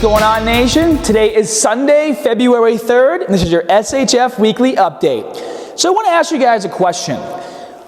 going on, nation? Today is Sunday, February 3rd, and this is your SHF Weekly Update. So I want to ask you guys a question.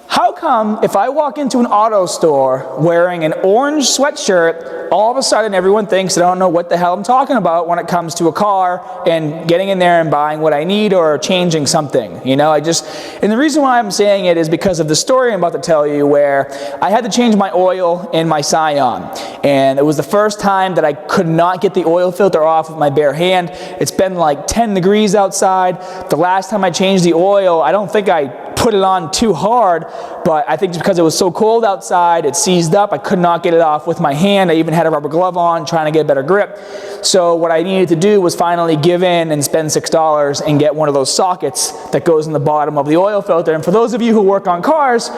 How come if I walk into an auto store wearing an orange sweatshirt, all of a sudden everyone thinks I don't know what the hell I'm talking about when it comes to a car and getting in there and buying what I need or changing something? You know, and the reason why I'm saying it is because of the story I'm about to tell you, where I had to change my oil in my Scion. And it was the first time that I could not get the oil filter off with my bare hand. It's been like 10 degrees outside. The last time I changed the oil, I don't think I put it on too hard, but I think it's because it was so cold outside, it seized up. I could not get it off with my hand. I even had a rubber glove on trying to get a better grip. So what I needed to do was finally give in and spend $6 and get one of those sockets that goes in the bottom of the oil filter. And for those of you who work on cars,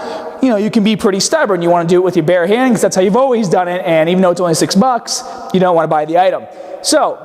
you know, you can be pretty stubborn. You want to do it with your bare hand because that's how you've always done it. And even though it's only $6, you don't want to buy the item. So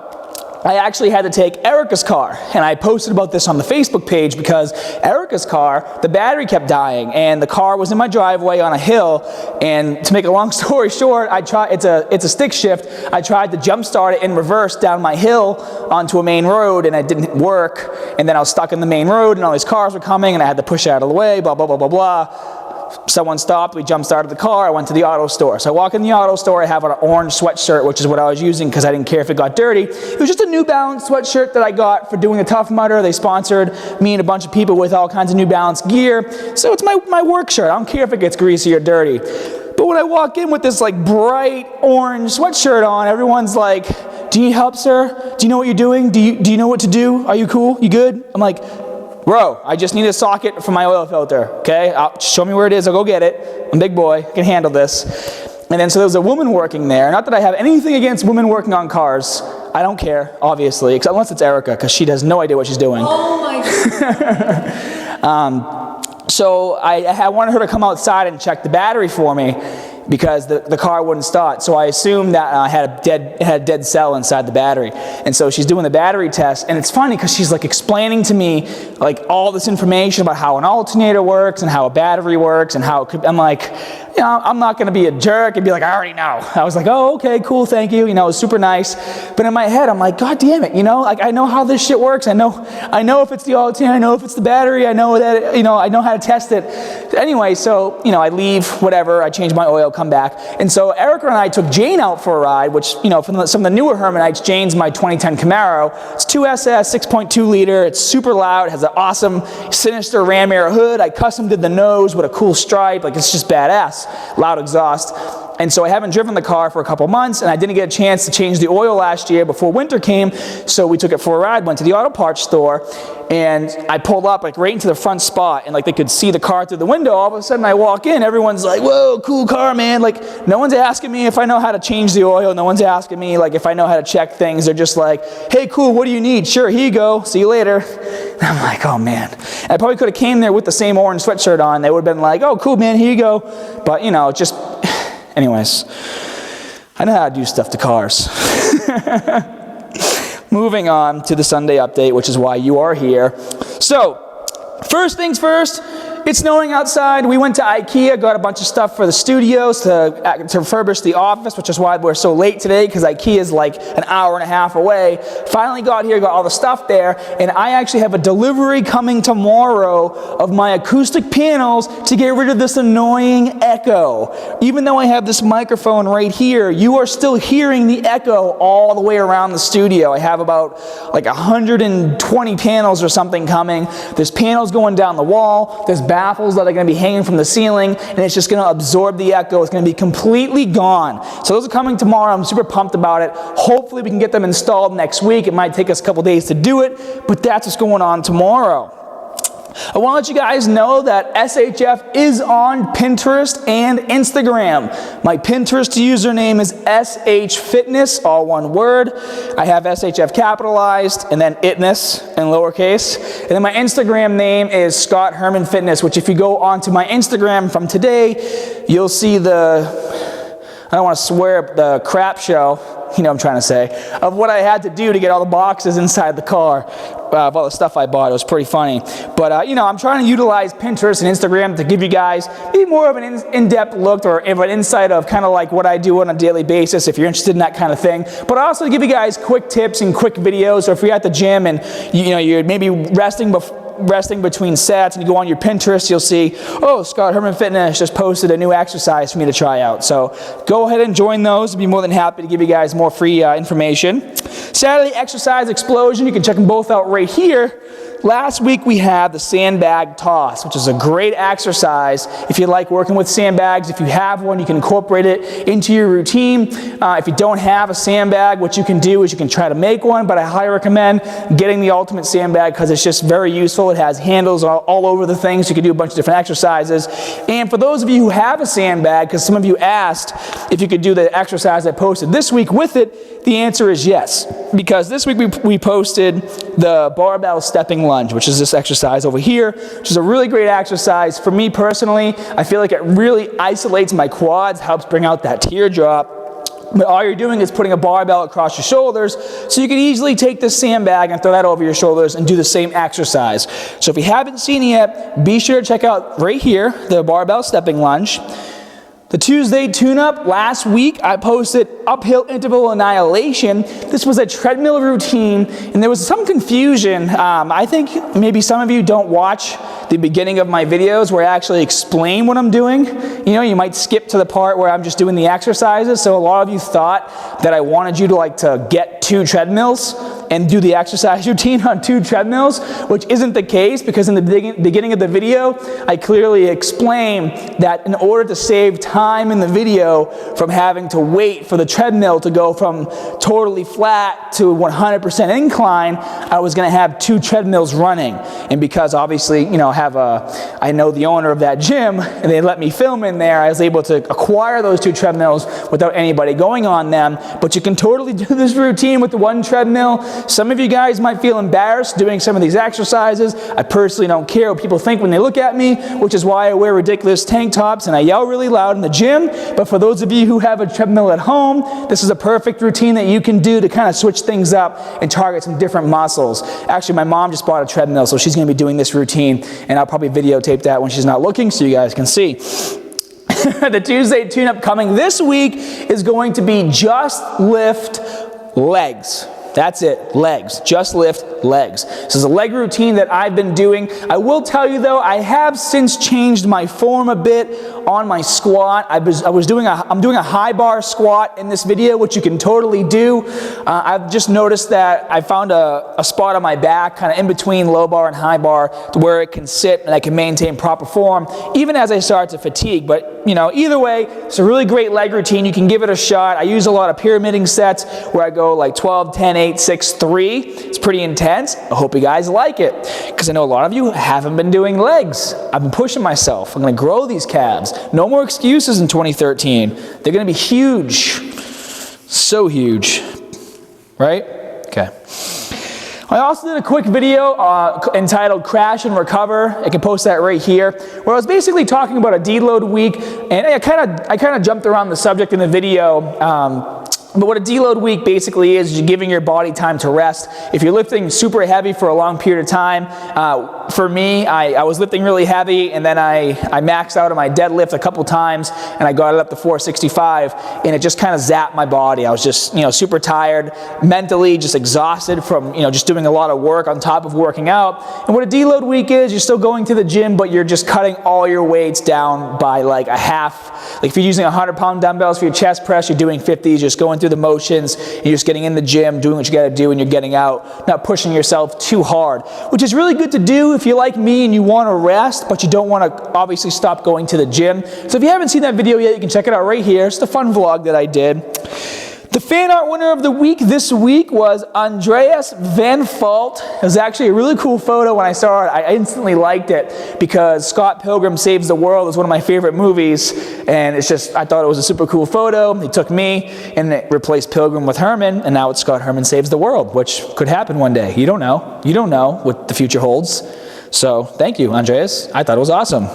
I actually had to take Erica's car, and I posted about this on the Facebook page because Erica's car, the battery kept dying, and the car was in my driveway on a hill. And to make a long story short, it's a stick shift. I tried to jump start it in reverse down my hill onto a main road, and it didn't work. And then I was stuck in the main road, and all these cars were coming, and I had to push out of the way, blah, blah, blah, blah, blah. Someone stopped, we jump started the car, I went to the auto store. So I walk in the auto store, I have an orange sweatshirt, which is what I was using because I didn't care if it got dirty. It was just a New Balance sweatshirt that I got for doing the Tough Mudder. They sponsored me and a bunch of people with all kinds of New Balance gear. So it's my work shirt. I don't care if it gets greasy or dirty. But when I walk in with this like bright orange sweatshirt on, everyone's like, "Do you need help, sir? Do you know what you're doing? Do you know what to do? Are you cool? You good?" I'm like, "Bro, I just need a socket for my oil filter, okay? Show me where it is, I'll go get it. I'm a big boy, I can handle this." And then so there was a woman working there. Not that I have anything against women working on cars. I don't care, obviously, unless it's Erica, because she has no idea what she's doing. Oh my God. So I wanted her to come outside and check the battery for me because the car wouldn't start. So I assumed that I had a dead cell inside the battery. And so she's doing the battery test, and it's funny because she's like explaining to me like all this information about how an alternator works and how a battery works and how it could. I'm like, you know, I'm not going to be a jerk and be like, "I already know." I was like, "Oh, okay, cool, thank you." You know, it was super nice. But in my head, I'm like, "God damn it, you know, like I know how this shit works. I know if it's the alternator, I know if it's the battery, I know that, you know, I know how to test it." Anyway, so, you know, I leave, whatever, I change my oil, come back. And so Erica and I took Jane out for a ride, which, you know, from some of the newer Hermanites, Jane's my 2010 Camaro. It's 2SS, 6.2 liter, it's super loud, has an awesome sinister ram air hood. I custom did the nose with a cool stripe, like it's just badass. Loud exhaust. And so I haven't driven the car for a couple months, and I didn't get a chance to change the oil last year before winter came, so we took it for a ride, went to the auto parts store, and I pulled up like right into the front spot, and like they could see the car through the window. All of a sudden I walk in, everyone's like, "Whoa, cool car, man." Like no one's asking me if I know how to change the oil, no one's asking me like if I know how to check things. They're just like, "Hey, cool, what do you need?" "Sure, here you go, see you later." And I'm like, oh man. And I probably could have came there with the same orange sweatshirt on. They would have been like, "Oh, cool, man, here you go." But you know, just anyways, I know how to do stuff to cars. Moving on to the Sunday update, which is why you are here. So, first things first, it's snowing outside. We went to IKEA, got a bunch of stuff for the studios to refurbish the office, which is why we're so late today, because IKEA is like an hour and a half away. Finally got here, got all the stuff there, and I actually have a delivery coming tomorrow of my acoustic panels to get rid of this annoying echo. Even though I have this microphone right here, you are still hearing the echo all the way around the studio. I have about like 120 panels or something coming. There's panels going down the wall. There's baffles that are going to be hanging from the ceiling, and it's just going to absorb the echo. It's going to be completely gone. So those are coming tomorrow. I'm super pumped about it. Hopefully we can get them installed next week. It might take us a couple days to do it, but that's what's going on tomorrow. I want to let you guys know that SHF is on Pinterest and Instagram. My Pinterest username is SH Fitness, all one word. I have SHF capitalized and then itness in lowercase. And then my Instagram name is Scott Herman Fitness, which if you go onto my Instagram from today, you'll see I don't want to swear the crap show, you know what I'm trying to say, of what I had to do to get all the boxes inside the car, of all the stuff I bought. It was pretty funny. But, you know, I'm trying to utilize Pinterest and Instagram to give you guys maybe more of an in-depth look or an insight of kind of like what I do on a daily basis if you're interested in that kind of thing. But also to give you guys quick tips and quick videos. So if you're at the gym and, you know, you're maybe resting between sets and you go on your Pinterest, you'll see, oh, Scott Herman Fitness just posted a new exercise for me to try out. So go ahead and join those. I'd be more than happy to give you guys more free information. Saturday Exercise Explosion, you can check them both out right here. Last week we had the sandbag toss, which is a great exercise if you like working with sandbags. If you have one, you can incorporate it into your routine. If you don't have a sandbag, what you can do is you can try to make one, but I highly recommend getting the ultimate sandbag because it's just very useful. It has handles all over the thing, so you can do a bunch of different exercises. And for those of you who have a sandbag, because some of you asked if you could do the exercise I posted this week with it, the answer is yes. Because this week we posted the barbell stepping lunge, which is this exercise over here, which is a really great exercise. For me personally, I feel like it really isolates my quads, helps bring out that teardrop. But all you're doing is putting a barbell across your shoulders, so you can easily take this sandbag and throw that over your shoulders and do the same exercise. So if you haven't seen it yet, be sure to check out right here, the barbell stepping lunge. The Tuesday tune-up, last week I posted uphill interval annihilation. This was a treadmill routine, and there was some confusion. I think maybe some of you don't watch the beginning of my videos where I actually explain what I'm doing. You know, you might skip to the part where I'm just doing the exercises, so a lot of you thought that I wanted you to get 2 treadmills and do the exercise routine on 2 treadmills, which isn't the case because in the beginning of the video, I clearly explain that in order to save time in the video from having to wait for the treadmill to go from totally flat to 100% incline, I was going to have 2 treadmills running. And because obviously, you know, I know the owner of that gym and they let me film in there, I was able to acquire those 2 treadmills without anybody going on them. But you can totally do this routine with the 1 treadmill. Some of you guys might feel embarrassed doing some of these exercises. I personally don't care what people think when they look at me, which is why I wear ridiculous tank tops and I yell really loud in the gym. But for those of you who have a treadmill at home, this is a perfect routine that you can do to kind of switch things up and target some different muscles. Actually, my mom just bought a treadmill, so she's going to be doing this routine, and I'll probably videotape that when she's not looking so you guys can see. The Tuesday tune-up coming this week is going to be just lift legs. That's it, legs. Just lift legs. This is a leg routine that I've been doing. I will tell you though, I have since changed my form a bit on my squat. I'm doing a high bar squat in this video, which you can totally do. I've just noticed that I found a spot on my back, kind of in between low bar and high bar, to where it can sit and I can maintain proper form, even as I start to fatigue. But you know, either way, it's a really great leg routine. You can give it a shot. I use a lot of pyramiding sets where I go like 12, 10, 8, 6, 3. It's pretty intense. I hope you guys like it because I know a lot of you haven't been doing legs. I've been pushing myself. I'm going to grow these calves. No more excuses in 2013. They're going to be huge. So huge. Right? Okay. I also did a quick video entitled Crash and Recover. I can post that right here, where I was basically talking about a deload week, and I kind of jumped around the subject in the video. But what a deload week basically is you're giving your body time to rest. If you're lifting super heavy for a long period of time, for me, I was lifting really heavy and then I maxed out on my deadlift a couple times and I got it up to 465 and it just kind of zapped my body. I was just, you know, super tired, mentally just exhausted from, you know, just doing a lot of work on top of working out. And what a deload week is, you're still going to the gym, but you're just cutting all your weights down by like a half. Like if you're using 100-pound dumbbells for your chest press, you're doing 50s, just going through the motions, and you're just getting in the gym, doing what you got to do, and you're getting out, not pushing yourself too hard, which is really good to do if you're like me and you want to rest, but you don't want to obviously stop going to the gym. So if you haven't seen that video yet, you can check it out right here. It's the fun vlog that I did. The fan art winner of the week this week was Andreas Van Falt. It was actually a really cool photo. When I saw it, I instantly liked it because Scott Pilgrim Saves the World is one of my favorite movies, and it's just, I thought it was a super cool photo. He took me and it replaced Pilgrim with Herman, and now it's Scott Herman Saves the World, which could happen one day. You don't know. You don't know what the future holds. So thank you, Andreas. I thought it was awesome.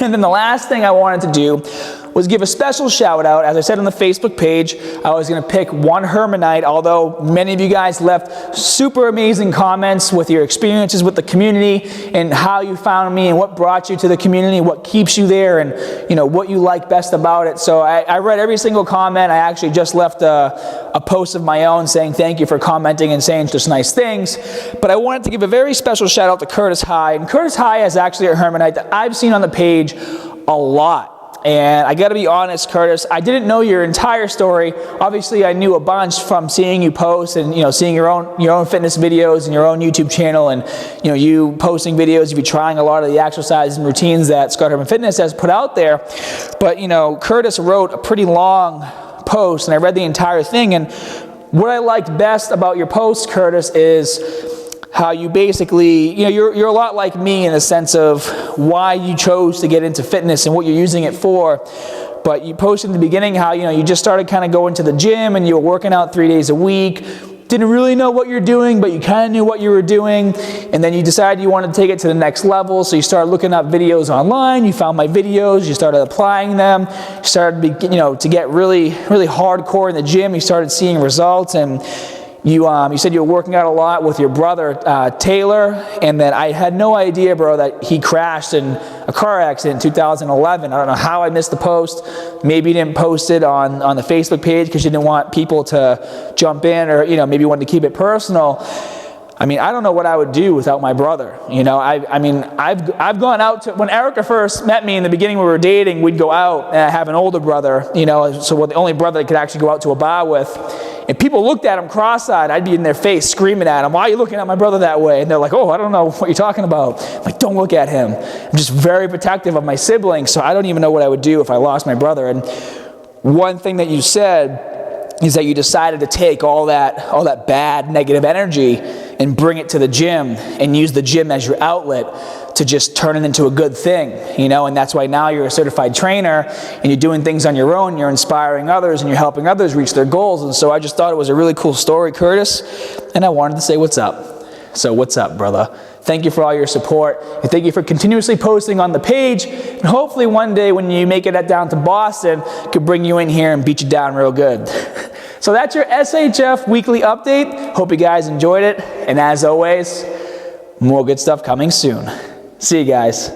And then the last thing I wanted to do was give a special shout out. As I said on the Facebook page, I was going to pick one Hermanite, although many of you guys left super amazing comments with your experiences with the community and how you found me and what brought you to the community, what keeps you there, and what you like best about it. So I read every single comment. I actually just left a post of my own saying thank you for commenting and saying just nice things. But I wanted to give a very special shout out to Curtis High. And Curtis High is actually a Hermanite that I've seen on the page a lot. And I got to be honest, Curtis, I didn't know your entire story. Obviously, I knew a bunch from seeing you post and seeing your own fitness videos and your own YouTube channel, and you posting videos, you trying a lot of the exercises and routines that Scott Herman Fitness has put out there. But Curtis wrote a pretty long post, and I read the entire thing. And what I liked best about your post, Curtis, is how you basically, you're a lot like me in the sense of why you chose to get into fitness and what you're using it for. But you posted in the beginning how, you just started kind of going to the gym and you were working out 3 days a week. Didn't really know what you're doing, but you kind of knew what you were doing. And then you decided you wanted to take it to the next level. So you started looking up videos online. You found my videos. You started applying them. You started, to get really, really hardcore in the gym. You started seeing results. And you said you were working out a lot with your brother, Taylor, and that I had no idea, bro, that he crashed in a car accident in 2011. I don't know how I missed the post. Maybe you didn't post it on the Facebook page because you didn't want people to jump in, or, maybe you wanted to keep it personal. I mean, I don't know what I would do without my brother. I've gone out to, when Erica first met me in the beginning, we were dating, we'd go out, and I have an older brother, so we're the only brother that could actually go out to a bar with. And people looked at him cross-eyed. I'd be in their face screaming at him, "Why are you looking at my brother that way?" And they're like, "Oh, I don't know what you're talking about." I'm like, "Don't look at him." I'm just very protective of my siblings, so I don't even know what I would do if I lost my brother. And one thing that you said is that you decided to take all that bad negative energy and bring it to the gym and use the gym as your outlet to just turn it into a good thing, and that's why now you're a certified trainer and you're doing things on your own, you're inspiring others and you're helping others reach their goals. And so I just thought it was a really cool story, Curtis, and I wanted to say what's up. So what's up, brother? Thank you for all your support, and thank you for continuously posting on the page, and hopefully one day when you make it down to Boston, I could bring you in here and beat you down real good. So that's your SHF weekly update. Hope you guys enjoyed it, and as always, more good stuff coming soon. See you guys.